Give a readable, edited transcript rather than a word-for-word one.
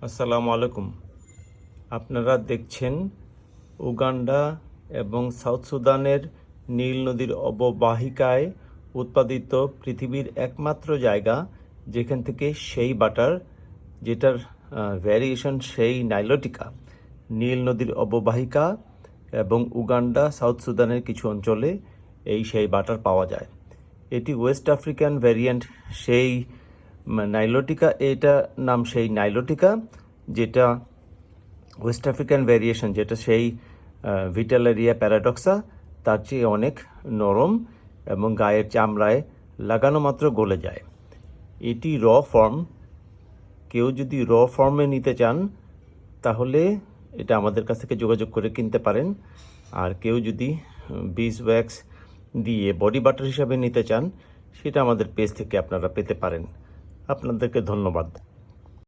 আসসালামু আলাইকুম। আপনারা দেখছেন উগান্ডা এবং সাউথ সুদানের নীল নদীর অববাহিকায় উৎপাদিত পৃথিবীর একমাত্র জায়গা যেখান থেকে সেই বাটার, যেটার ভ্যারিয়েশন সেই নাইলোটিকা, নীল নদীর অববাহিকা এবং উগান্ডা সাউথ সুদানের কিছু অঞ্চলে সেই বাটার পাওয়া যায়। এটি ওয়েস্ট আফ্রিকান ভ্যারিয়েন্ট সেই নাইলোটিকা, এটা নাম সেই নাইলোটিকা, যেটা ওয়েস্ট আফ্রিকান ভ্যারিয়েশন, যেটা সেই ভিটেলারিয়া প্যারাডক্সা, তার চেয়ে অনেক নরম এবং গায়ের চামড়ায় লাগানো মাত্র গলে যায়। এটি র ফর্ম। কেউ যদি র ফর্মে নিতে চান তাহলে এটা আমাদের কাছ থেকে যোগাযোগ করে কিনতে পারেন। আর কেউ যদি বিস ওয়্যাক্স দিয়ে বডি বাটার হিসাবে নিতে চান, সেটা আমাদের পেজ থেকে আপনারা পেতে পারেন। আপনাদেরকে ধন্যবাদ।